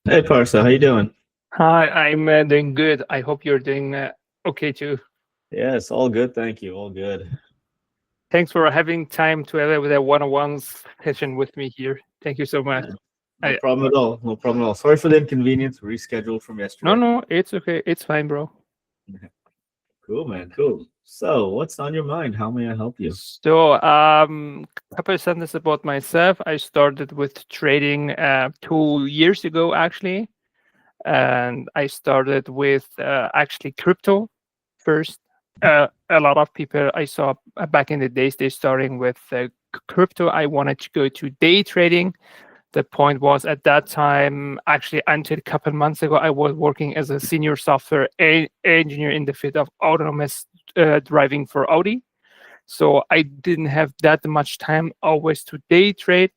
Hey Parsa, how you doing? Hi, I'm doing good. I hope you're doing okay too. Yes, all good, thank you. All good. Thanks for having time to have a one-on-one session with me here. Thank you so much. Yeah, no I, problem at all. No problem at all. Sorry for the inconvenience. Rescheduled from no, yesterday. no, it's okay. It's fine, bro. Cool, man. Cool. So, what's on your mind? How may I help you? So, couple of sentences about myself. I started with trading 2 years ago, actually, and I started with actually crypto first. A lot of people I saw back in the days, they're starting with crypto. I wanted to go to day trading. The point was at that time, actually, until a couple months ago, I was working as a senior software engineer in the field of autonomous driving for Audi. So I didn't have that much time always to day trade.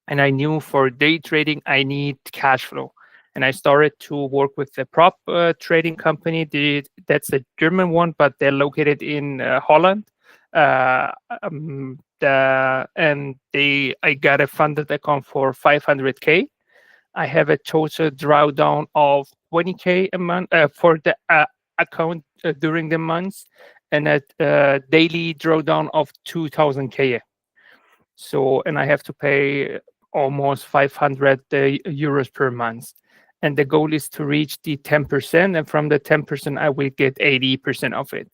And I knew for day trading, I need cash flow. And I started to work with a prop trading company. That's a German one, but they're located in Holland. Uh, I got a funded account for 500K. I have a total drawdown of 20K a month for the account during the months, and a daily drawdown of 2000K. So, and I have to pay almost 500 euros per month. And the goal is to reach the 10%. And from the 10%, I will get 80% of it.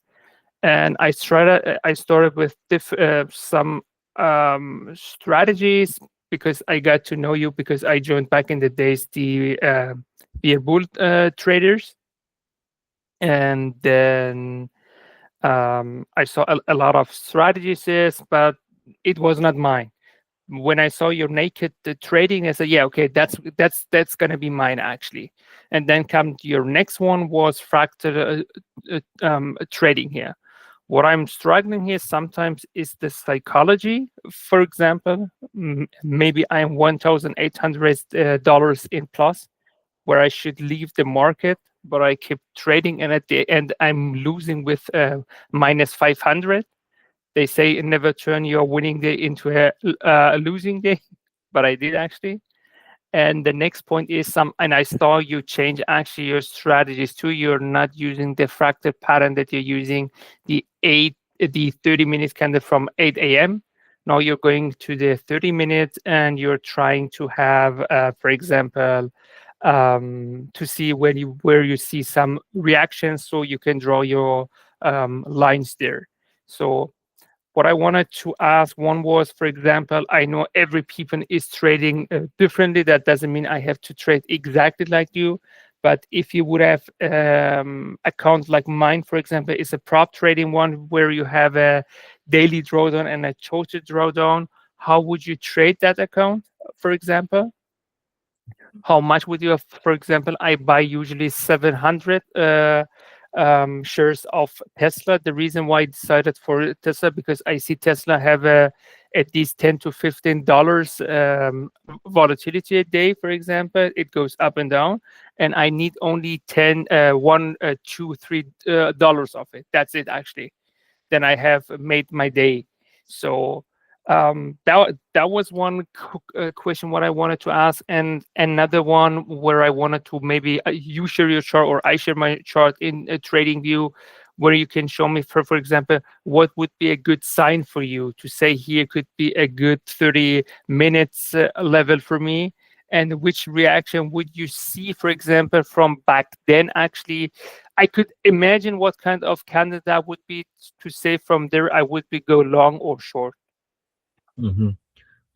And I started with some strategies because I got to know you because I joined back in the days the bull traders. And then I saw a lot of strategies, yes, but it was not mine. When I saw your naked trading, I said, "Yeah, okay, that's gonna be mine actually." And then come to your next one was fractal trading here. What I'm struggling here sometimes is the psychology. For example, maybe I'm $1,800 in plus, where I should leave the market, but I keep trading, and at the end I'm losing with minus 500. They say never turn your winning day into a losing day, but I did actually. And the next point is and I saw you change actually your strategies too. You're not using the fractal pattern that you're using the 30 minutes candle from 8 a.m. Now you're going to the 30 minutes and you're trying to have, for example, to see where you see some reactions so you can draw your lines there. So what I wanted to ask one was, for example, I know every people is trading differently. That doesn't mean I have to trade exactly like you. But if you would have account like mine, for example, is a prop trading one where you have a daily drawdown and a total drawdown, how would you trade that account, for example? How much would you have? For example, I buy usually 700 shares of Tesla. The reason why I decided for Tesla because I see Tesla have at least $10 to $15 volatility a day. For example, it goes up and down, and I need only 2, 3 dollars of it. That's it actually. Then I have made my day. So that was one question what I wanted to ask, and another one where I wanted to maybe you share your chart or I share my chart in a trading view, where you can show me, for example, what would be a good sign for you to say here could be a good 30 minutes level for me, and which reaction would you see, for example, from back then actually. I could imagine what kind of candidate that would be to say from there I would be go long or short. hmm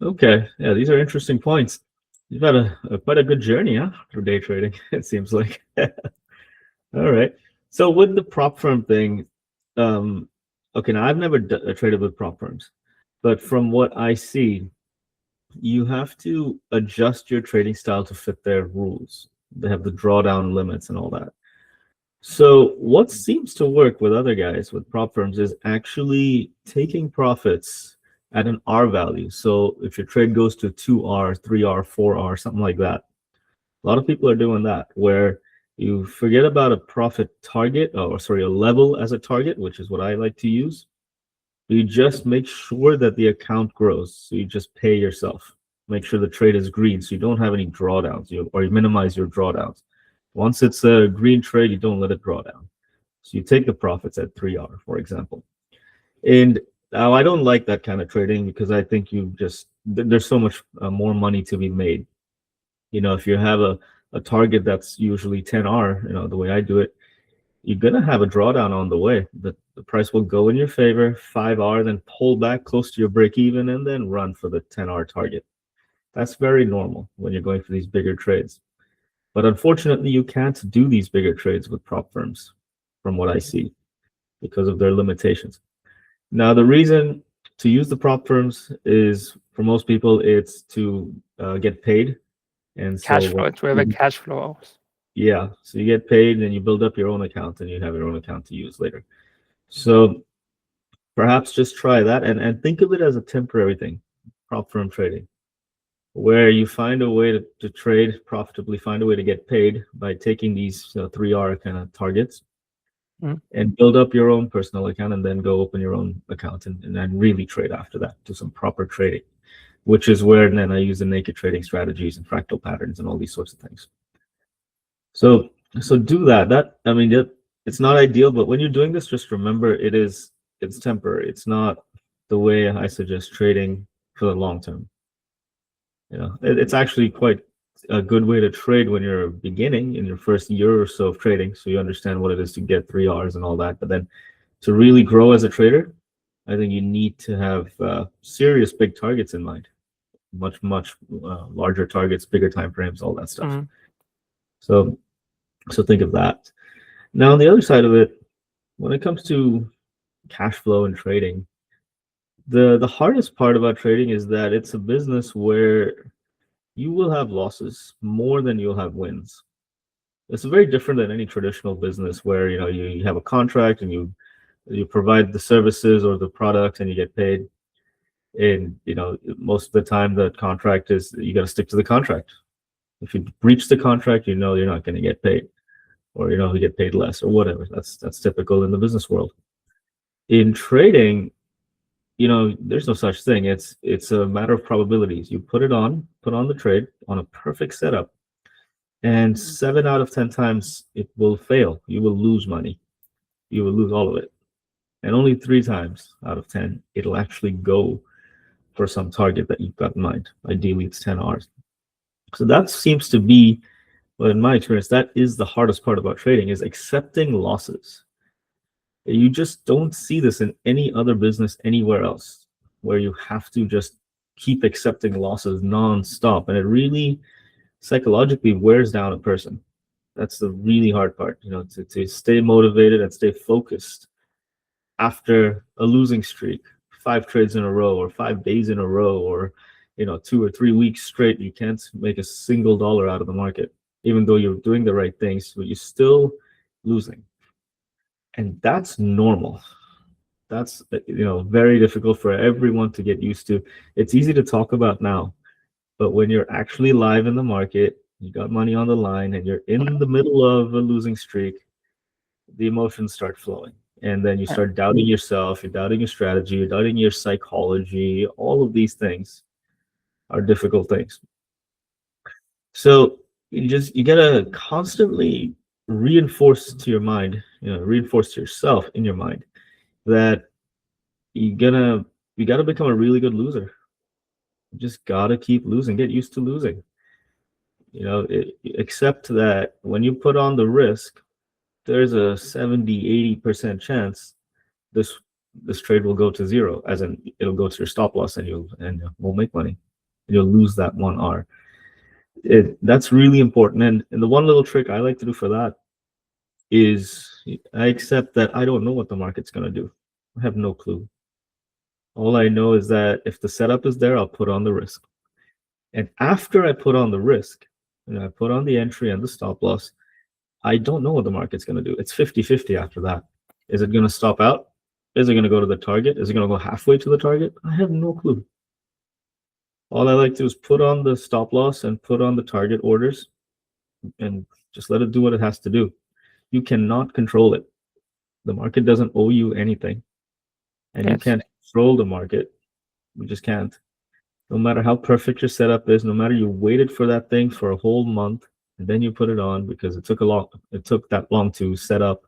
Okay. Yeah, these are interesting points. You've had a quite a good journey, huh, through day trading, it seems like. All right. So with the prop firm thing, um, okay, now I've never traded with prop firms, but from what I see, you have to adjust your trading style to fit their rules. They have the drawdown limits and all that. So what seems to work with other guys with prop firms is actually taking profits at an R value. So if your trade goes to 2R, 3R, 4R, something like that, a lot of people are doing that where you forget about a profit target, or sorry, a level as a target, which is what I like to use. You just make sure that the account grows. So you just pay yourself. make sure the trade is green so you don't have any drawdowns, or you minimize your drawdowns. Once it's a green trade, you don't let it draw down. So you take the profits at 3R, for example. And now I don't like that kind of trading because I think there's so much more money to be made. If you have a target that's usually 10R, the way I do it, you're going to have a drawdown on the way. The price will go in your favor, 5R, then pull back close to your break even, and then run for the 10R target. That's very normal when you're going for these bigger trades. But unfortunately, you can't do these bigger trades with prop firms, from what I see, because of their limitations. Now, the reason to use the prop firms is, for most people, it's to get paid. And Cash so flow, to have a cash flow. Yeah, so you get paid and you build up your own account and you have your own account to use later. So perhaps just try that and think of it as a temporary thing, prop firm trading, where you find a way to trade profitably, find a way to get paid by taking these 3R kind of targets and build up your own personal account, and then go open your own account and then really trade after that, do some proper trading, which is where then I use the naked trading strategies and fractal patterns and all these sorts of things. So do that. It's not ideal, but when you're doing this, just remember it's temporary. It's not the way I suggest trading for the long term. It's actually quite a good way to trade when you're beginning in your first year or so of trading, so you understand what it is to get 3Rs and all that. But then to really grow as a trader, I think you need to have serious big targets in mind, much larger targets, bigger time frames, all that stuff. So think of that. Now, on the other side of it, when it comes to cash flow and trading, the hardest part about trading is that it's a business where you will have losses more than you'll have wins. It's very different than any traditional business where you have a contract and you provide the services or the product and you get paid. And most of the time the contract is, you got to stick to the contract. If you breach the contract, you're not going to get paid, or you get paid less, or whatever. That's typical in the business world. In trading, there's no such thing. It's a matter of probabilities. You put on the trade on a perfect setup, and 7 out of 10 times it will fail. You will lose money. You will lose all of it. And only 3 times out of 10 it'll actually go for some target that you've got in mind. Ideally, it's 10Rs. So that seems to be, well, in my experience, that is the hardest part about trading, is accepting losses. You just don't see this in any other business anywhere else, where you have to just keep accepting losses nonstop, and it really psychologically wears down a person. That's the really hard part, to stay motivated and stay focused after a losing streak, 5 trades in a row, or 5 days in a row, or 2 or 3 weeks straight. You can't make a single dollar out of the market, even though you're doing the right things, but you're still losing. And that's normal. That's very difficult for everyone to get used to. It's easy to talk about now, but when you're actually live in the market, you got money on the line, and you're in the middle of a losing streak, the emotions start flowing. And then you start doubting yourself, you're doubting your strategy, you're doubting your psychology. All of these things are difficult things. So you gotta constantly reinforce to your mind, reinforce to yourself in your mind that you gotta become a really good loser. You just gotta keep losing, get used to losing. Accept that when you put on the risk, there's a 70-80% chance this trade will go to zero, as in it'll go to your stop loss, and you won't make money, and you'll lose that 1R. That's really important. And the one little trick I like to do for that is I accept that I don't know what the market's going to do. I have no clue. All I know is that if the setup is there, I'll put on the risk. And after I put on the risk, I put on the entry and the stop loss, I don't know what the market's going to do. It's 50-50 after that. Is it going to stop out? Is it going to go to the target? Is it going to go halfway to the target? I have no clue. All I like to do is put on the stop loss and put on the target orders and just let it do what it has to do. You cannot control it. The market doesn't owe you anything. And you can't control the market. You just can't. No matter how perfect your setup is, no matter you waited for that thing for a whole month and then you put it on because it took that long to set up,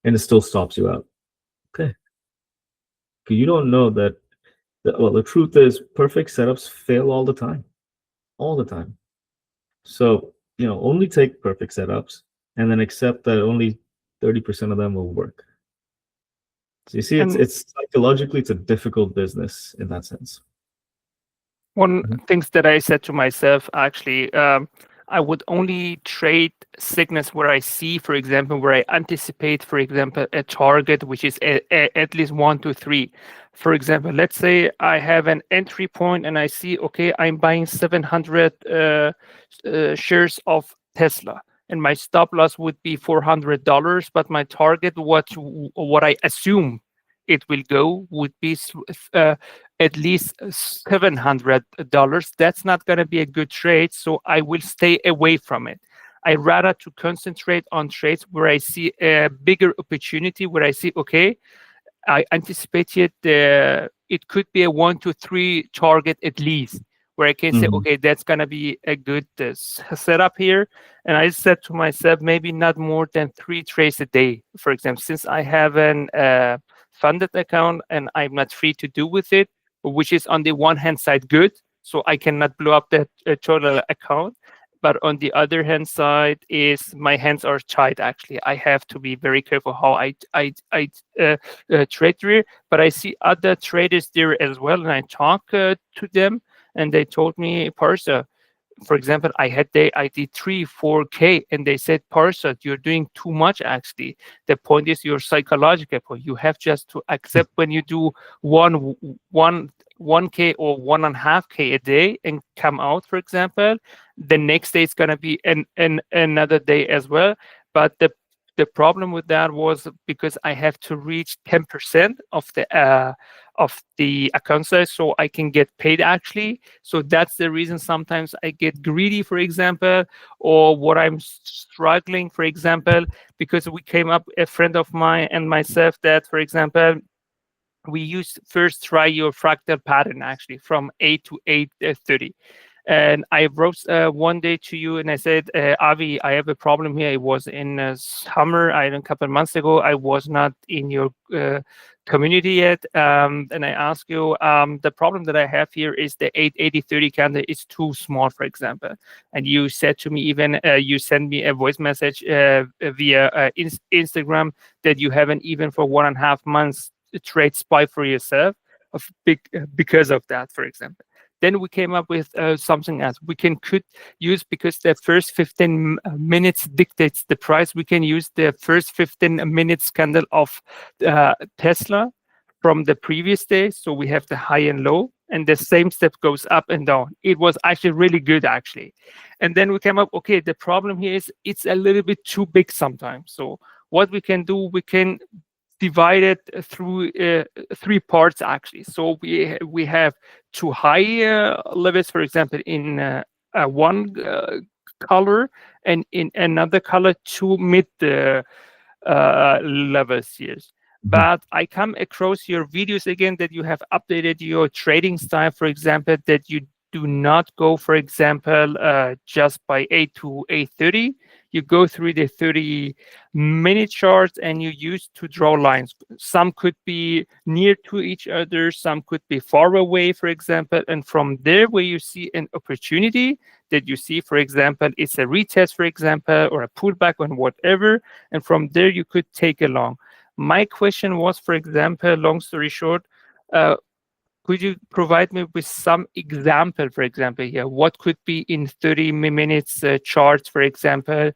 and it still stops you out. Okay. 'Cause you don't know well, the truth is perfect setups fail all the time. All the time. So, only take perfect setups and then accept that only 30% of them will work. So you see, And it's psychologically, it's a difficult business in that sense. one Mhm. things that I said to myself, actually, I would only trade signals where I see, for example, where I anticipate, for example, a target which is at least 1 to 3. For example, let's say I have an entry point and I see, okay, I'm buying 700 shares of Tesla, and my stop loss would be $400, but my target, what I assume it will go, would be at least $700. That's not going to be a good trade, so I will stay away from it. I rather to concentrate on trades where I see a bigger opportunity, where I see, okay, I anticipated it could be a 1 to 3 target at least, where I can say, Mhm. okay, that's gonna be a good setup here. And I said to myself, maybe not more than 3 trades a day, for example, since I have an funded account and I'm not free to do with it, which is on the one hand side good, so I cannot blow up that total account. But on the other hand side is my hands are tied. Actually, I have to be very careful how I trade there. But I see other traders there as well, and I talk to them, and they told me, Parsa, for example, I did 3 4K, and they said, Parsa, you're doing too much. Actually, the point is your psychological point. You have just to accept when you do one one 1K or 1.5K a day and come out, for example, the next day it's gonna be another day as well. But the problem with that was because I have to reach 10% of the account size so I can get paid actually. So that's the reason sometimes I get greedy, for example, or what I'm struggling, for example, because we came up, a friend of mine and myself, that, for example, we used first try your fractal pattern actually from 8 to 8:30. And I wrote one day to you and I said, Avi, I have a problem here. It was in summer, a couple of months ago. I was not in your community yet. And I asked you, the problem that I have here is the 8:80:30 candle is too small, for example. And you said to me, even you sent me a voice message via Instagram that you haven't even for 1.5 months trade spy for yourself because of that, for example. Then we came up with something else we could use, because the first 15 minutes dictates the price. We can use the first 15 minutes candle of Tesla from the previous day, so we have the high and low, and the same step goes up and down. It was actually really good, actually. And then we came up, okay, the problem here is it's a little bit too big sometimes. So what we can do, we can divided through 3 parts actually. So we have 2 high levels, for example, in one color, and in another color 2 mid levels here. Mhm. But I come across your videos again that you have updated your trading style, for example, that you do not go, for example, just by 8 to 8:30. You go through the 30-minute charts and you use to draw lines. Some could be near to each other, some could be far away, for example. And from there, where you see an opportunity that you see, for example, it's a retest, for example, or a pullback on whatever, and from there you could take along. My question was, for example, long story short, uh, could you provide me with some example, for example, here? What could be in 30 minutes charts, for example,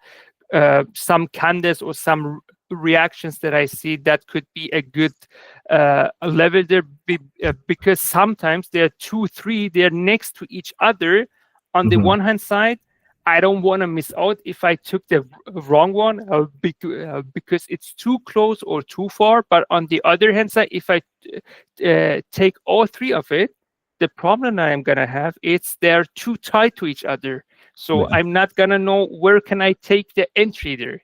some candles or some reactions that I see that could be a good level there, because sometimes there are 2 3, they're next to each other. On the Mhm. one hand side, I don't want to miss out if I took the wrong one, because it's too close or too far. But on the other hand side, if I take all 3 of it, the problem I am gonna have is they're too tied to each other. So Yeah. I'm not gonna know where can I take the entry there.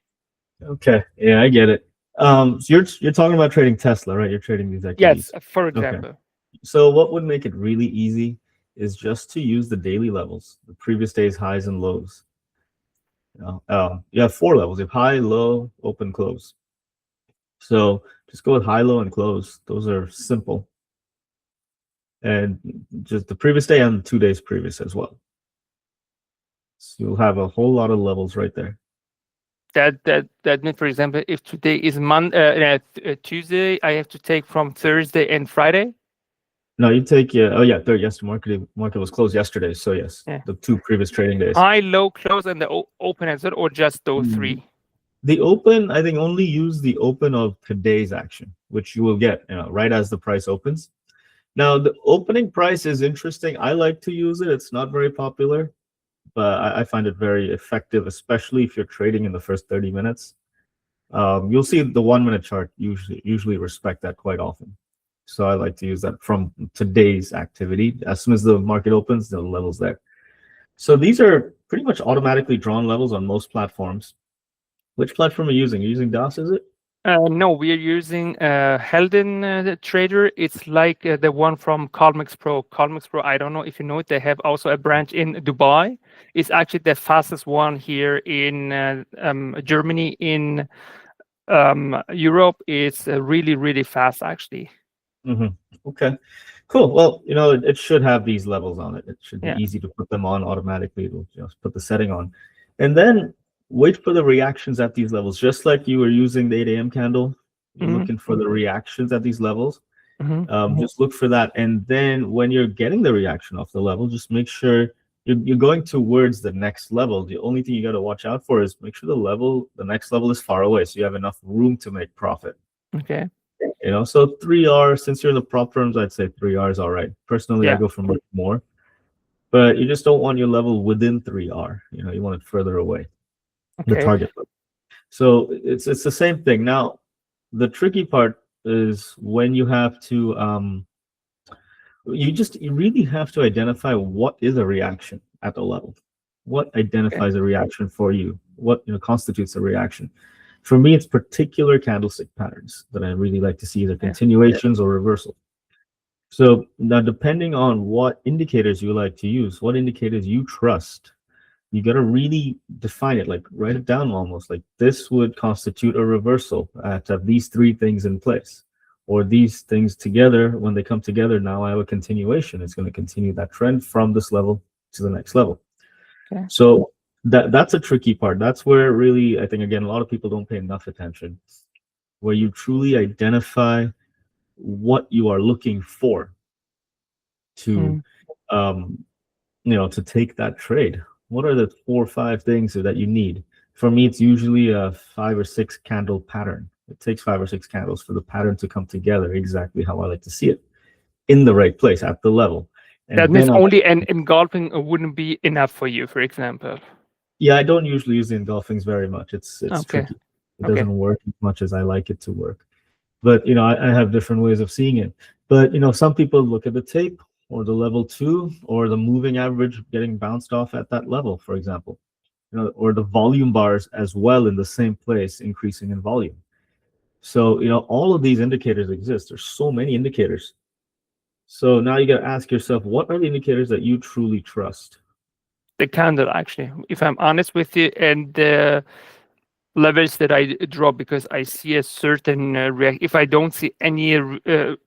Okay. Yeah, I get it. So you're talking about trading Tesla, right? You're trading these Yes, equities. for Okay. example. So what would make it really easy is just to use the daily levels, the previous day's highs and lows. You have four levels. You have high, low, open, close. So just go with high, low, and close. Those are simple. And just the previous day and 2 days previous as well. So you'll have a whole lot of levels right there. That means, for example, if today is Tuesday, I have to take from Thursday and Friday. No, you take yes, the market was closed yesterday, so yes, the 2 previous trading days. High, low, close, and the open as well, or just those 3? The open, I think, only use the open of today's action, which you will get right as the price opens. Now, the opening price is interesting. I like to use it. It's not very popular, but I find it very effective, especially if you're trading in the first 30 minutes. You'll see the 1-minute chart usually respect that quite often. So I like to use that from today's activity. As soon as the market opens, the level's there. So these are pretty much automatically drawn levels on most platforms. Which platform are you using? Are you using DOS, is it? No, we are using Helden Trader. It's like the one from Colmex Pro. Colmex Pro, I don't know if you know it. They have also a branch in Dubai. It's actually the fastest one here in Germany. In Europe, it's really, really fast, actually. Okay, cool. Well, it should have these levels on it. It should be easy to put them on automatically. It'll just put the setting on, and then wait for the reactions at these levels. Just like you were using the 8 a.m. candle, you're looking for the reactions at these levels. Just look for that, and then when you're getting the reaction off the level, just make sure you're going towards the next level. The only thing you got to watch out for is make sure the next level is far away, so you have enough room to make profit. Okay. So 3R, since you're in the prop firms, I'd say 3R is all right. Personally, I go for much more, but you just don't want your level within 3R. You want it further away, the target level. So it's the same thing. Now, the tricky part is when you have to, you really have to identify what is a reaction at the level. What identifies a reaction for you? What constitutes a reaction? For me, it's particular candlestick patterns that I really like to see, either continuations or reversal. So now, depending on what indicators you like to use, what indicators you trust, you got to really define it, like write it down almost. Like this would constitute a reversal to have these 3 things in place, or these things together. When they come together, now I have a continuation. It's going to continue that trend from this level to the next level. So that's a tricky part. That's where really, I think, again, a lot of people don't pay enough attention, where you truly identify what you are looking for to to take that trade. What are the 4 or 5 things that you need? For me, it's usually a 5 or 6 candle pattern. It takes 5 or 6 candles for the pattern to come together exactly how I like to see it, in the right place at the level. And that means only an engulfing wouldn't be enough for you, for example. Yeah, I don't usually use the engulfings very much. It's tricky. It doesn't work as much as I like it to work. But I have different ways of seeing it. But some people look at the tape, or the level 2, or the moving average getting bounced off at that level, for example, or the volume bars as well in the same place, increasing in volume. So all of these indicators exist. There's so many indicators. So now you got to ask yourself, what are the indicators that you truly trust? The candle, actually, if I'm honest with you, and the levels that I draw, because I see a certain if I don't see any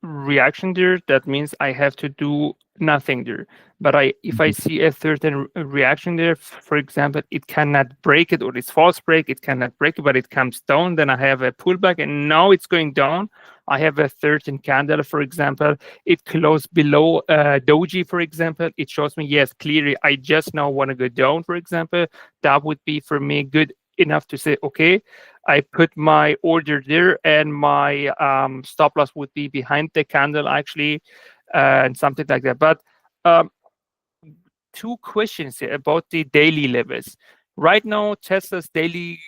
reaction there, that means I have to do nothing there. But if I see a certain reaction there, for example, it cannot break it, or it's false break, it cannot break it, but it comes down, then I have a pullback, and now it's going down. I have a certain candle, for example, it closed below doji, for example. It shows me, yes, clearly, I just now want to go down, for example. That would be for me good enough to say, okay, I put my order there, and my stop loss would be behind the candle, actually, and something like that. But 2 questions here about the daily levels. Right now, Tesla's daily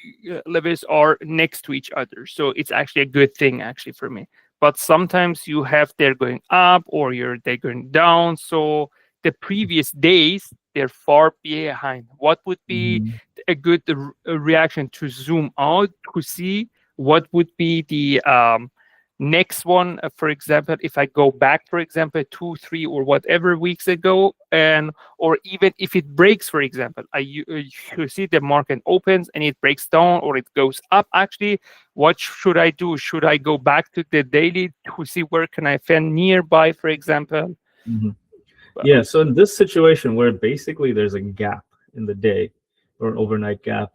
levels are next to each other, so it's actually a good thing, actually, for me. But sometimes you have they're going up, or they're going down. So the previous days, they're far behind. What would be a good reaction to zoom out to see what would be the next one, for example, if I go back, for example, 2, 3, or whatever weeks ago, and or even if it breaks, for example, you see the market opens and it breaks down or it goes up. Actually, what should I do? Should I go back to the daily to see where can I find nearby, for example? Mhm. Yeah. So in this situation where basically there's a gap in the day or an overnight gap,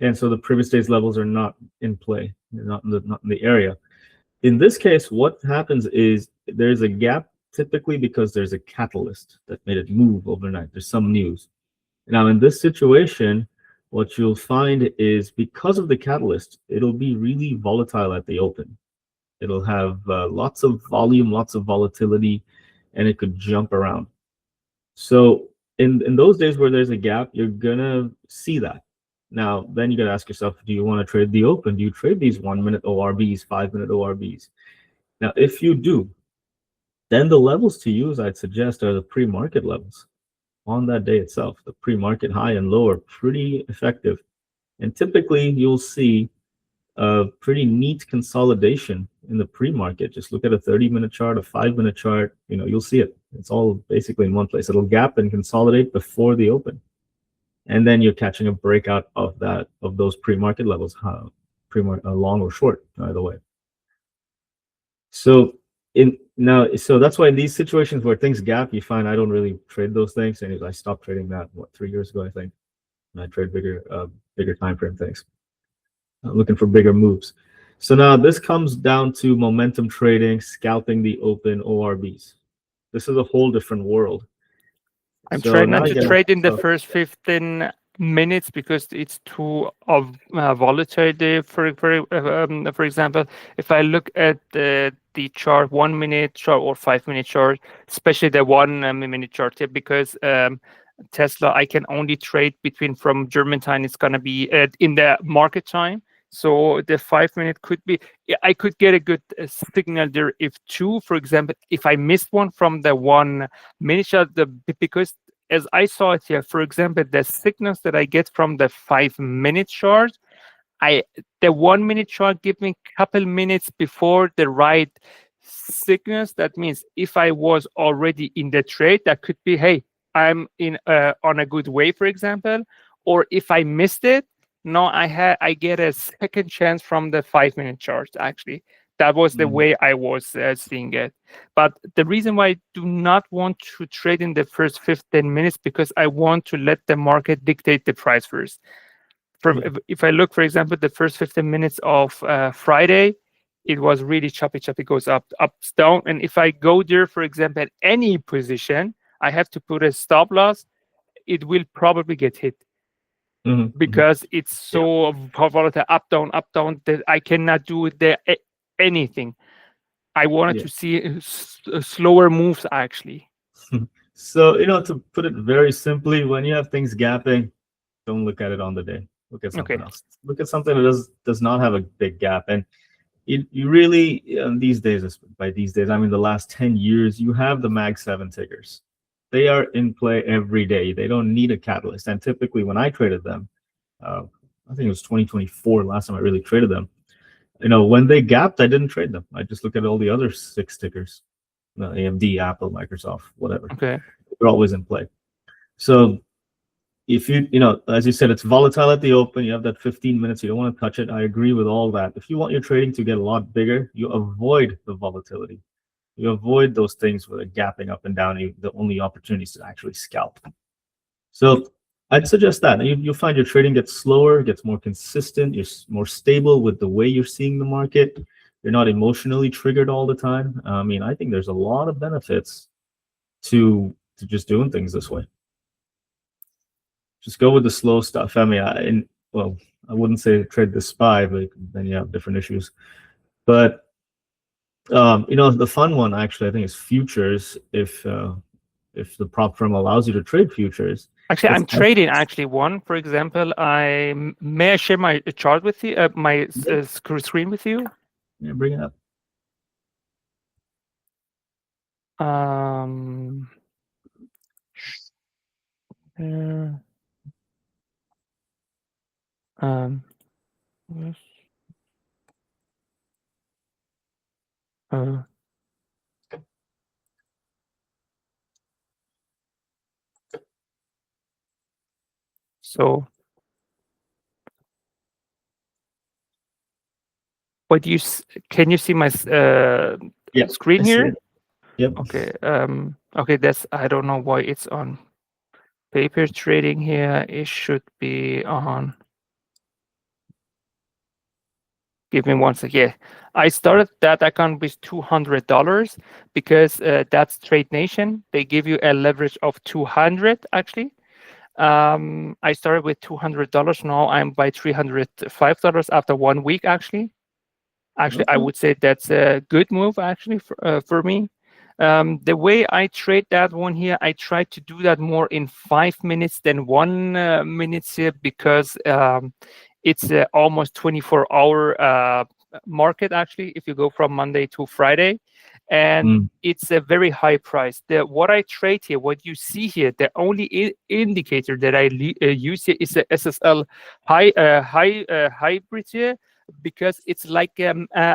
and so the previous day's levels are not in play, they're not in the area. In this case, what happens is there's a gap typically because there's a catalyst that made it move overnight. There's some news. Now, in this situation, what you'll find is because of the catalyst, it'll be really volatile at the open. It'll have lots of volume, lots of volatility, and it could jump around. So in those days where there's a gap, you're gonna see that. Now, then you gotta ask yourself, do you want to trade the open? Do you trade these 1 minute ORBs, 5 minute ORBs? Now, if you do, then the levels to use, I'd suggest, are the pre-market levels on that day itself. The pre-market high and low are pretty effective. And typically you'll see a pretty neat consolidation in the pre-market. Just look at a 30-minute chart, a 5-minute chart, you'll see it. It's all basically in one place. It'll gap and consolidate before the open. And then you're catching a breakout of those pre-market levels, long or short, either way. So so that's why in these situations where things gap, you find I don't really trade those things. And I stopped trading that 3 years ago, I think. And I trade bigger time frame things. Looking for bigger moves. So now this comes down to momentum trading, scalping the open ORBs. This is a whole different world. I'm So trying now not you to gotta trade in the first 15 minutes because it's too volatile there. For example, if I look at the chart, 1 minute chart or 5 minute chart, especially the 1 minute chart, because Tesla, I can only trade between from German time. It's gonna be in the market time. So the 5 minute could be, I could get a good signal there if two, for example, if I missed one from the 1 minute chart, because as I saw it here, for example, the signals that I get from the 5 minute chart, the 1 minute chart give me a couple minutes before the right signals. That means if I was already in the trade, that could be, hey, I'm in on a good way, for example. Or if I missed it, no, I get a second chance from the 5 minute chart. Actually, that was the way I was seeing it. But the reason why I do not want to trade in the first 15 minutes because I want to let the market dictate the price first. If I look, for example, the first 15 minutes of Friday, it was really choppy. Goes up, ups, down. And if I go there, for example, any position, I have to put a stop loss. It will probably get hit because it's so volatile, up, down, that I cannot do there anything. I wanted to see slower moves, actually. So, to put it very simply, when you have things gapping, don't look at it on the day. Look at something else. Look at something that does not have a big gap. And you really, these days, by these days, I mean the last 10 years, you have the Mag 7 tickers. They are in play every day. They don't need a catalyst. And typically when I traded them, I think it was 2024 last time I really traded them. When they gapped, I didn't trade them. I just look at all the other 6 tickers, AMD, Apple, Microsoft, whatever. Okay. They're always in play. So if as you said, it's volatile at the open. You have that 15 minutes. You don't want to touch it. I agree with all that. If you want your trading to get a lot bigger, you avoid the volatility. You avoid those things where they're gapping up and down. The only opportunity is to actually scalp. So I'd suggest that. You'll find your trading gets slower, gets more consistent. You're more stable with the way you're seeing the market. You're not emotionally triggered all the time. I mean, I think there's a lot of benefits to just doing things this way. Just go with the slow stuff. I mean, I wouldn't say trade the SPY, but then you have different issues. But the fun one actually, I think, is futures. If the prop firm allows you to trade futures. Actually, I'm trading one. For example, may I share my chart with you, my screen with you? Yeah, bring it up. Yes. So what can you see my Yeah, screen I see here? it. Yep. Okay. Okay, that's, I don't know why it's on paper trading here. It should be on. Give me one sec. Yeah, I started that account with $200 because that's Trade Nation. They give you a leverage of 200 actually. I started with $200. Now I'm by $305 after 1 week actually. Actually, I Okay. would say that's a good move actually for me. The way I trade that one here, I try to do that more in 5 minutes than 1 minute here because it's almost 24-hour market actually. If you go from Monday to Friday, and Mm. it's a very high price. What I trade here, what you see here, the only indicator that I use here is the SSL hybrid here, because it's like a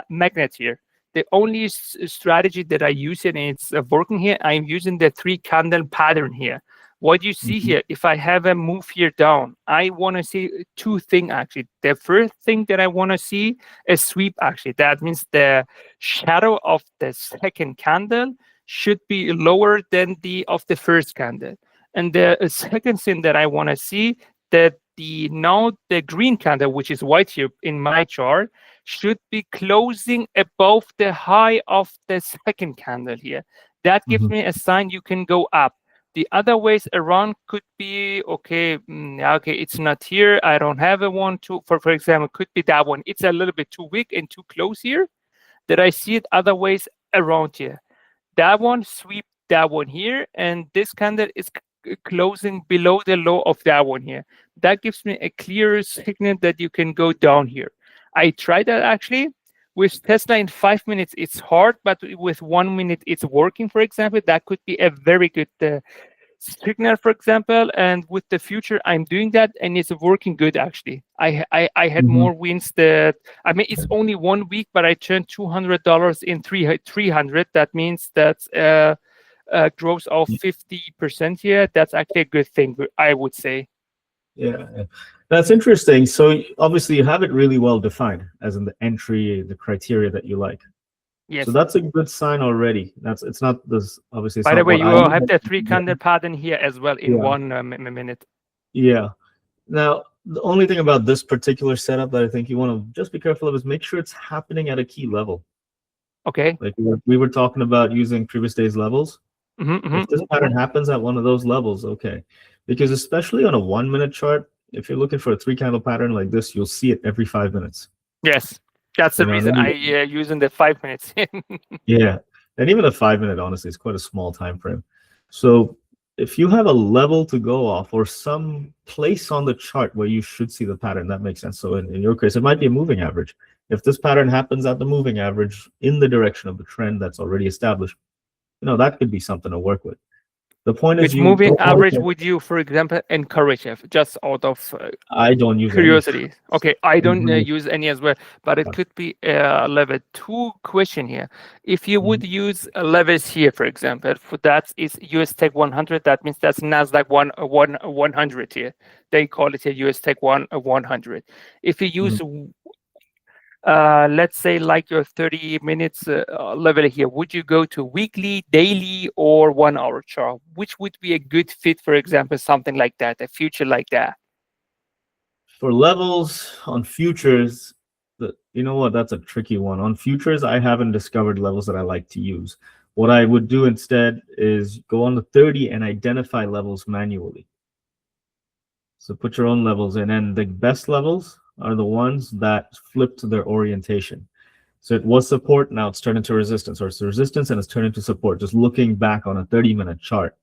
magnet here. The only strategy that I use and it's working here, I'm using the 3 candle pattern here. What you see Mhm. here, if I have a move here down, I want to see 2 things actually. The first thing that I want to see is sweep actually. That means the shadow of the second candle should be lower than the of the first candle. And the second thing that I want to see, that now the green candle, which is white here in my chart, should be closing above the high of the second candle here. That gives Mhm. me a sign you can go up. The other ways around could be okay. Okay, it's not here. I don't have a one. For example, could be that one. It's a little bit too weak and too close here. That I see it other ways around here. That one sweep that one here, and this candle is closing below the low of that one here. That gives me a clear signal that you can go down here. I tried that actually with Tesla in 5 minutes. It's hard, but with 1 minute it's working. For example, that could be a very good signal, for example. And with the future, I'm doing that, and it's working good actually. I had Mhm. more wins that, I mean, it's only 1 week, but I turned $200 in 300. That means that's a growth of 50% here. That's actually a good thing, I would say. Yeah, yeah. That's interesting. So obviously you have it really well defined, as in the entry, the criteria that you like. So Yes. that's a good sign already. It's not this, obviously it's By the not way, what you I have would. the 3 candle pattern here as well in Yeah, 1 minute. yeah. Now the only thing about this particular setup that I think you want to just be careful of is make sure it's happening at a key level. Okay. Like we were talking about using previous days levels. If this pattern happens at one of those levels, okay. Because especially on a 1 minute chart, if you're looking for a 3 candle pattern like this, you'll see it every 5 minutes. Yes, that's the You know, and reason then I using the 5 minutes. yeah, and even a 5 minute honestly is quite a small time frame. So if you have a level to go off or some place on the chart where you should see the pattern, that makes sense. So in your case, it might be a moving average. If this pattern happens at the moving average in the direction of the trend that's already established, that could be something to work with. The point is Which you moving don't want average to. would you, for example, encourage if just out of I don't use any. curiosity? Okay, I don't Mhm. use any as well, but it could be a level 2 question here. If you would use levels here, for example, for that is US Tech 100. That means that's Nasdaq 100 here. They call it a US Tech 100. If you use let's say like your 30 minutes level here, would you go to weekly, daily, or 1 hour chart? Which would be a good fit, for example, something like that, a future like that? For levels on futures, you know what? That's a tricky one. On futures, I haven't discovered levels that I like to use. What I would do instead is go on the 30 and identify levels manually. So put your own levels in, and the best levels are the ones that flip to their orientation. So it was support, now it's turned into resistance, or it's resistance and it's turned into support. Just looking back on a 30-minute chart,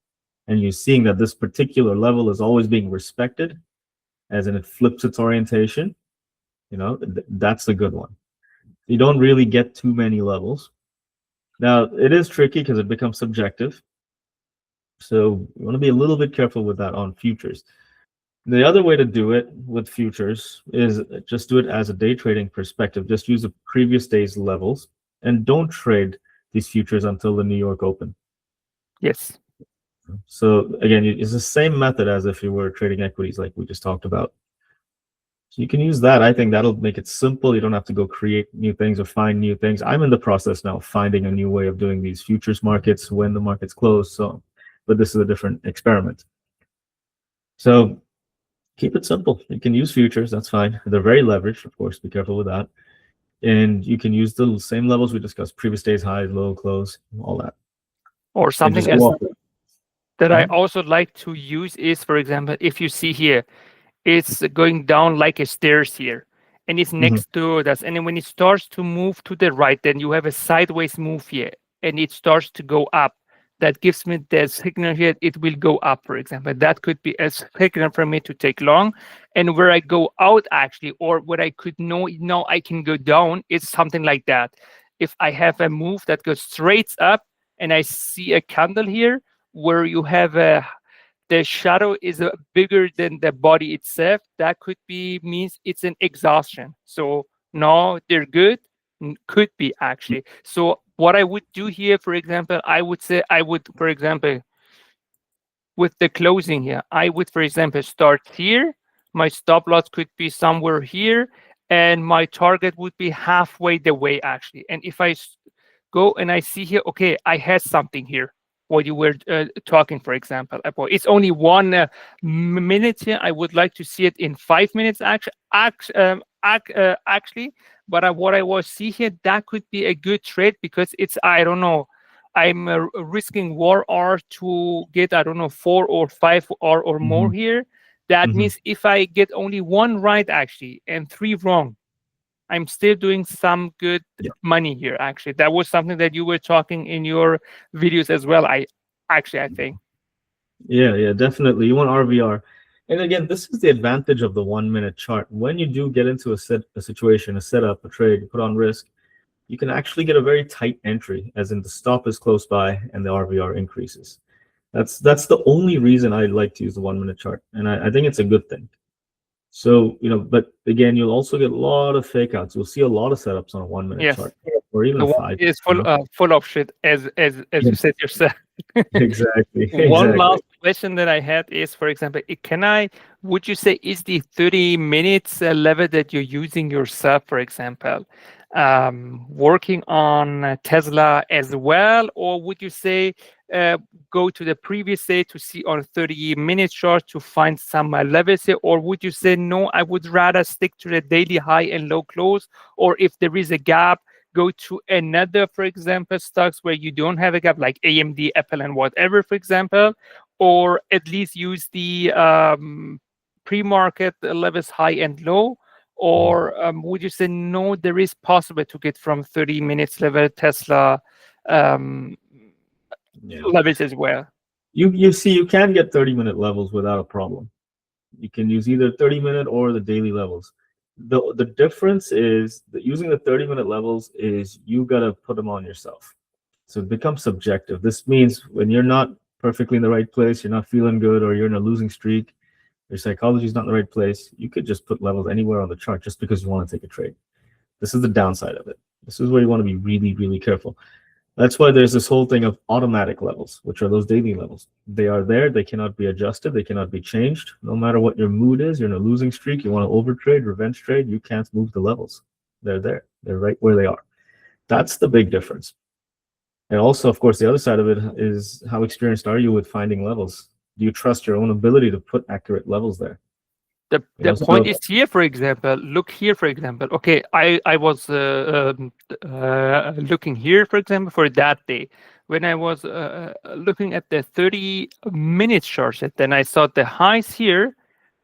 and you're seeing that this particular level is always being respected, as in it flips its orientation. That's a good one. You don't really get too many levels. Now it is tricky because it becomes subjective, so you want to be a little bit careful with that on futures. The other way to do it with futures is just do it as a day trading perspective. Just use the previous day's levels and don't trade these futures until the New York Open. Yes. So again, it's the same method as if you were trading equities, like we just talked about. So you can use that. I think that'll make it simple. You don't have to go create new things or find new things. I'm in the process now of finding a new way of doing these futures markets when the markets close. So, but this is a different experiment. So keep it simple. You can use futures. That's fine. They're very leveraged, of course. Be careful with that. And you can use the same levels we discussed: previous day's high, low, close, all that. Or something else that I also like to use is, for example, if you see here, it's going down like a stairs here, and it's next to that. And then when it starts to move to the right, then you have a sideways move here, and it starts to go up. That gives me the signal here, it will go up, for example. That could be a signal for me to take long. And where I go out, actually, or where I could know I can go down, it's something like that. If I have a move that goes straight up, and I see a candle here where you have the shadow is bigger than the body itself, that could be means it's an exhaustion. So no, they're good. Could be actually. So what I would do here, for example, I would say for example, with the closing here, I would, for example, start here. My stop loss could be somewhere here, and my target would be halfway the way actually. And if I go and I see here, okay, I had something here. What you were talking, for example, about. It's only 1 minute here. I would like to see it in 5 minutes, actually. But what I was see here, that could be a good trade because it's, I don't know, I'm risking 1 hour to get, I don't know, 4 or 5 or more here. That means if I get only 1 right, actually, and 3 wrong, I'm still doing some good money here, actually. That was something that you were talking in your videos as well, I think. Yeah, definitely. You want RVR. And again, this is the advantage of the 1 minute chart. When you do get into a situation, a setup, a trade, you put on risk, you can actually get a very tight entry, as in the stop is close by and the RVR increases. That's the only reason I like to use the 1 minute chart. And I think it's a good thing. So, but again, you'll also get a lot of fake outs. You'll see a lot of setups on a 1 minute chart, or even the 5. It's full of shit, as you said yourself. Exactly. One last question that I had is, for example, would you say is the 30 minutes level that you're using yourself, for example, working on Tesla as well, or would you say go to the previous day to see on 30-minute chart to find some levels here, or would you say no, I would rather stick to the daily high and low close, or if there is a gap, go to another, for example, stocks where you don't have a gap, like AMD, Apple, and whatever, for example, or at least use the pre-market levels high and low, or would you say no, there is possible to get from 30 minutes level Tesla levels as well? You see, you can get 30-minute levels without a problem. You can use either 30-minute or the daily levels. The difference is that using the 30-minute levels is you got to put them on yourself. So it becomes subjective. This means when you're not perfectly in the right place, you're not feeling good, or you're in a losing streak, your psychology is not in the right place, you could just put levels anywhere on the chart just because you want to take a trade. This is the downside of it. This is where you want to be really, really careful. That's why there's this whole thing of automatic levels, which are those daily levels. They are there. They cannot be adjusted. They cannot be changed. No matter what your mood is, you're in a losing streak, you want to overtrade, revenge trade, you can't move the levels. They're there. They're right where they are. That's the big difference. And also, of course, the other side of it is how experienced are you with finding levels? Do you trust your own ability to put accurate levels there? The point is here, for example, look here, for example. Okay, I was looking here, for example, for that day. When I was looking at the 30-minute chart, then I saw the highs here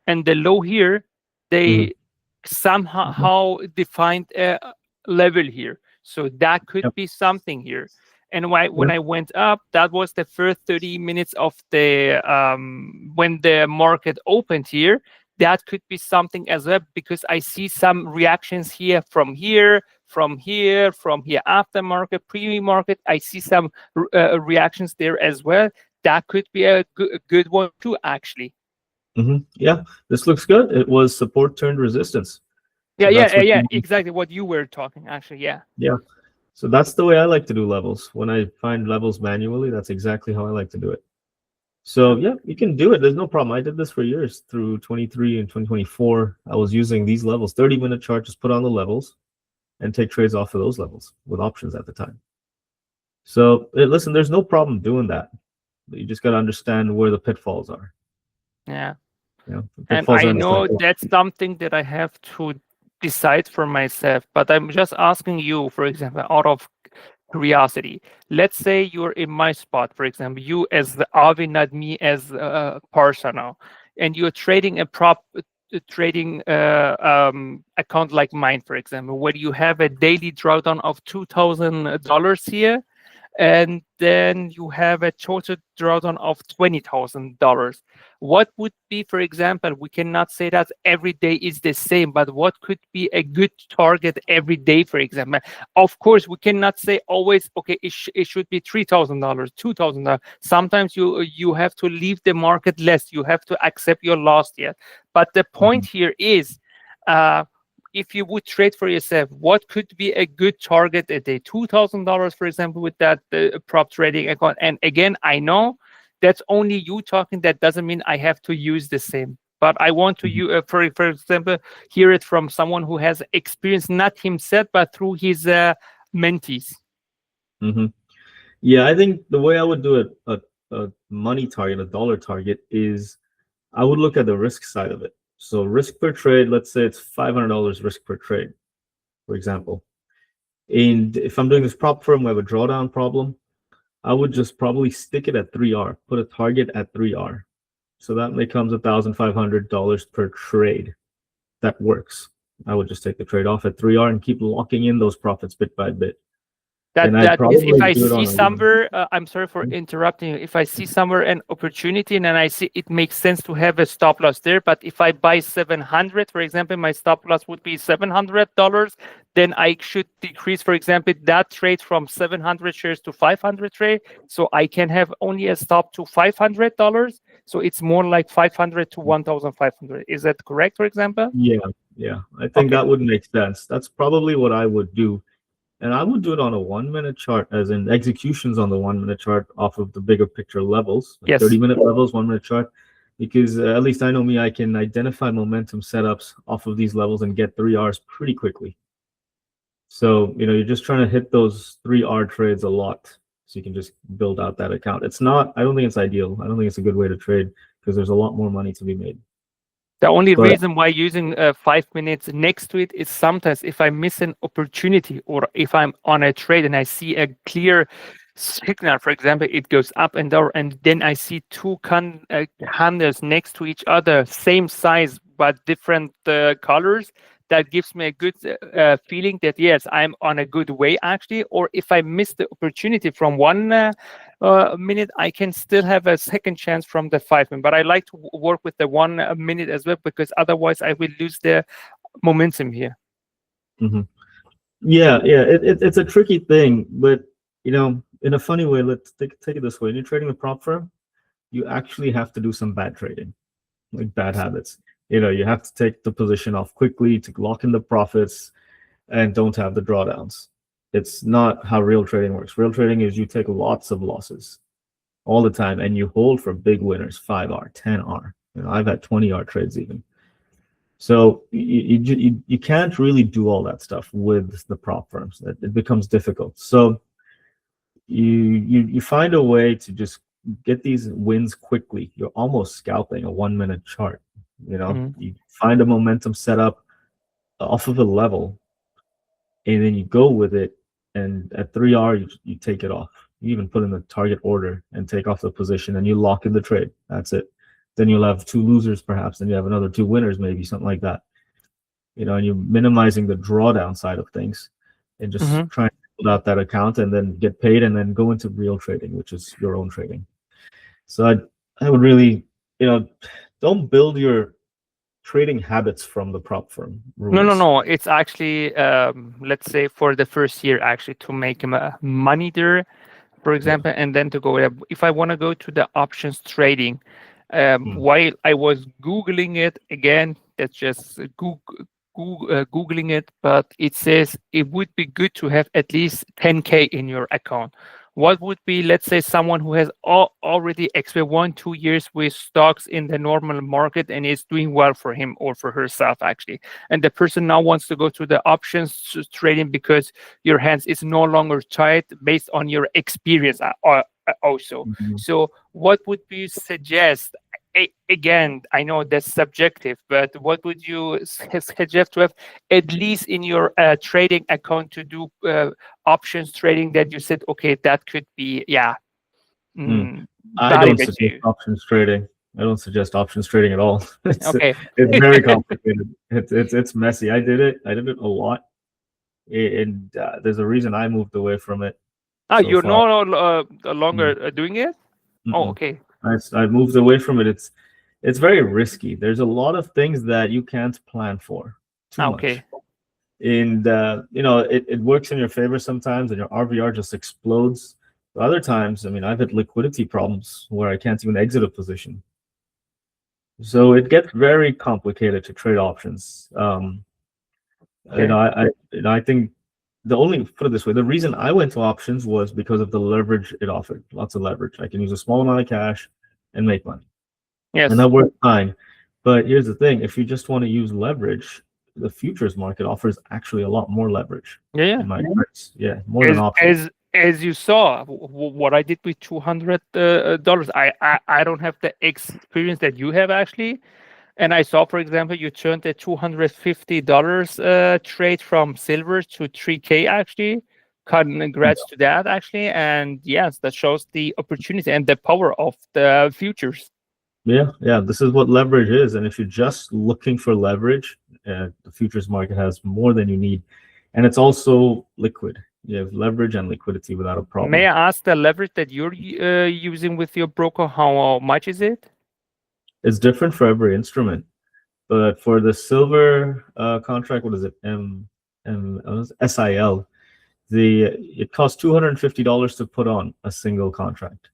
and the low here. They somehow defined a level here. So that could be something here. And when I went up, that was the first 30 minutes of the when the market opened here. That could be something as well, because I see some reactions here, from here after market, pre-market. I see some reactions there as well. That could be a good one too, actually. Yeah, this looks good. It was support turned resistance. So exactly what you were talking, actually. Yeah. So that's the way I like to do levels. When I find levels manually, that's exactly how I like to do it. So yeah, you can do it. There's no problem. I did this for years through 23 and 2024. I was using these levels, 30-minute chart, just put on the levels and take trades off of those levels with options at the time. So listen, there's no problem doing that. You just got to understand where the pitfalls are. Yeah. You know, the And pitfalls I are know understandable. that's something that I have to decide for myself, but I'm just asking you, for example, out of curiosity. Let's say you're in my spot, for example, you as the Avi, not me as Parsa now, and you're trading a trading account like mine, for example, where you have a daily drawdown of $2,000 here, and then you have a total drawdown of $20,000. What would be, for example, we cannot say that every day is the same, but what could be a good target every day, for example? Of course, we cannot say always, okay, it should be $3,000, $2,000. Sometimes you have to leave the market less. You have to accept your loss yet. But the point here is, if you would trade for yourself, what could be a good target a day? $2,000, for example, with that prop trading account. And again, I know that's only you talking. That doesn't mean I have to use the same. But I want to, for example, hear it from someone who has experience, not himself, but through his mentees. Mm-hmm. Yeah, I think the way I would do a money target, a dollar target, is I would look at the risk side of it. So risk per trade, let's say it's $500 risk per trade, for example. And if I'm doing this prop firm, we have a drawdown problem, I would just probably stick it at 3R, put a target at 3R. So that becomes $1,500 per trade. That works. I would just take the trade off at 3R and keep locking in those profits bit by bit. And I'd That is, if probably I do it see on a somewhere, I'm sorry for interrupting you. If I see somewhere an opportunity and then I see it makes sense to have a stop loss there, but if I buy 700, for example, my stop loss would be $700, then I should decrease, for example, that trade from 700 shares to 500 trade, so I can have only a stop to $500. So it's more like 500 to 1,500. Is that correct, for example? Yeah. I think that would make sense. That's probably what I would do. And I would do it on a 1-minute chart, as in executions on the 1-minute chart off of the bigger picture levels, like Yes. 30-minute levels, 1-minute chart, because at least I know me, I can identify momentum setups off of these levels and get 3Rs pretty quickly. So, you're just trying to hit those 3R trades a lot, so you can just build out that account. I don't think it's ideal. I don't think it's a good way to trade because there's a lot more money to be made. The only reason why using 5 minutes next to it is sometimes if I miss an opportunity or if I'm on a trade and I see a clear signal, for example, it goes up and down, and then I see two candles next to each other, same size but different colors, that gives me a good feeling that yes, I'm on a good way actually. Or if I miss the opportunity from 1 minute, I can still have a second chance from the 5 minute. But I like to work with the 1 minute as well, because otherwise I will lose the momentum here. Mm-hmm. Yeah. It's a tricky thing, but in a funny way, let's take it this way. When you're trading a prop firm, you actually have to do some bad trading, like bad habits. You have to take the position off quickly to lock in the profits and don't have the drawdowns. It's not how real trading works. Real trading is you take lots of losses all the time and you hold for big winners, 5R, 10R. I've had 20R trades even. So you can't really do all that stuff with the prop firms. It becomes difficult. So you find a way to just get these wins quickly. You're almost scalping a 1-minute chart. You find a momentum setup off of a level, and then you go with it. And at 3R, you take it off. You even put in the target order and take off the position, and you lock in the trade. That's it. Then you'll have 2 losers, perhaps. Then you have another 2 winners, maybe something like that. And you're minimizing the drawdown side of things, and just trying to build out that account, and then get paid, and then go into real trading, which is your own trading. So I would really, don't build your trading habits from the prop firm rules. No. It's actually, let's say for the first year, actually to make money there, for example, and then to go. If I want to go to the options trading, while I was Googling it again, that's just Googling it, but it says it would be good to have at least 10K in your account. What would be, let's say, someone who has already experienced 1-2 years with stocks in the normal market and is doing well for him or for herself, actually, and the person now wants to go to the options trading because your hands is no longer tied based on your experience also. Mhm. So what would you suggest? Again, I know that's subjective, but what would you suggest to have at least in your trading account to do options trading that you said, okay, that could be, Mm. mm, I don't valuable to suggest you? options trading. I don't suggest options trading at all. Okay. It's very complicated. It's messy. I did it. I did it a lot, and there's a reason I moved away from it so You're far. no Mm, longer doing it? Oh, mm-mm. okay. I moved away from it. It's very risky. There's a lot of things that you can't plan for. Too much. Okay. And it works in your favor sometimes, and your RVR just explodes. But other times, I mean, I've had liquidity problems where I can't even exit a position. So it gets very complicated to trade options. Okay. I think put it this way, the reason I went to options was because of the leverage it offered. Lots of leverage. I can use a small amount of cash and make money, and Yes. that worked fine. But here's the thing: if you just want to use leverage, the futures market offers actually a lot more leverage. Yeah. In my experience, yeah, more than options. As you saw, what I did with $200, I don't have the experience that you have actually. And I saw, for example, you turned a $250 trade from silver to 3K actually. Congrats to that actually. And yes, that shows the opportunity and the power of the futures. Yeah. This is what leverage is, and if you're just looking for leverage, the futures market has more than you need, and it's also liquid. You have leverage and liquidity without a May problem. I ask the leverage that you're using with your broker? How much is it? It's different for every instrument, but for the silver contract, what is it? SIL. It costs $250 to put on a single contract,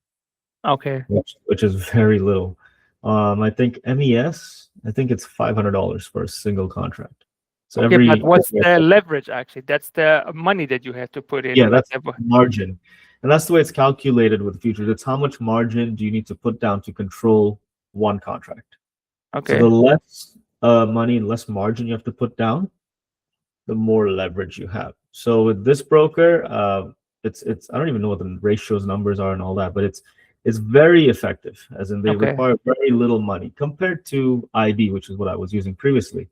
Okay. which is very little. I think MES, I think it's $500 for a single contract. So Okay, but what's the leverage actually? That's the money that you have to put in. yeah, that's margin, and that's the way it's calculated with futures. It's how much margin do you need to put down to control one contract. So Okay. the less money and less margin you have to put down, the more leverage you have. So with this broker, it's I don't even know what the ratios numbers are and all that, but it's very effective, as in they Okay. require very little money compared to IB, which is what I was using previously.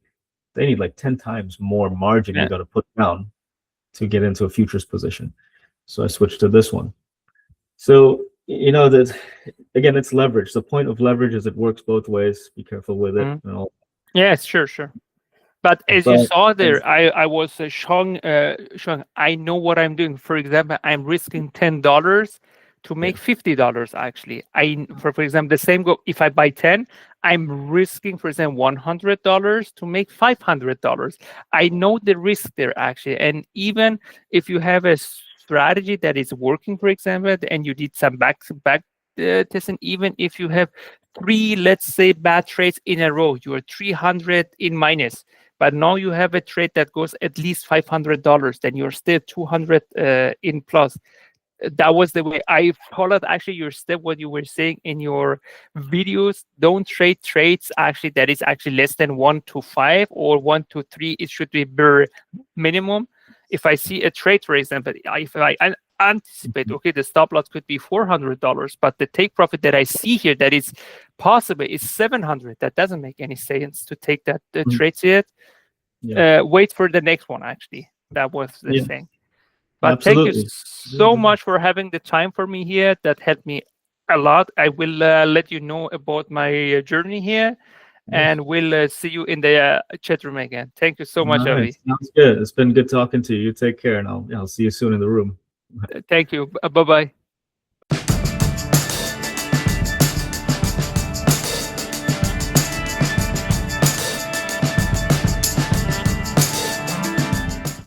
They need like 10 times more margin you got to put down to get into a futures position. So I switched to this one. So that again, it's leverage. The point of leverage is it works both ways. Be careful with it and all. Yes, sure. But as you saw there, I was showing I know what I'm doing. For example, I'm risking $10 to make $50 actually. For example, the same go if I buy 10, I'm risking, for example, $100 to make $500. I know the risk there actually. And even if you have a strategy that is working, for example, and you did some back testing, even if you have 3, let's say, bad trades in a row, you are 300 in minus. But now you have a trade that goes at least $500, then you're still 200 in plus. That was the way I followed actually your step, what you were saying in your videos. Don't trade trades actually that is actually less than 1 to 5 or 1 to 3. It should be bare minimum. If I see a trade, for example, if I anticipate, okay, the stop loss could be $400, but the take profit that I see here that is possible is 700. That doesn't make any sense to take that trade yet. Wait for the next one. Actually, that was the thing. But absolutely. Thank you so much for having the time for me here. That helped me a lot. I will let you know about my journey here, and we'll see you in the chat room again. Thank you so much, Avi. Sounds good. It's been good talking to you. You take care, and I'll see you soon in the room. Thank you. Bye-bye.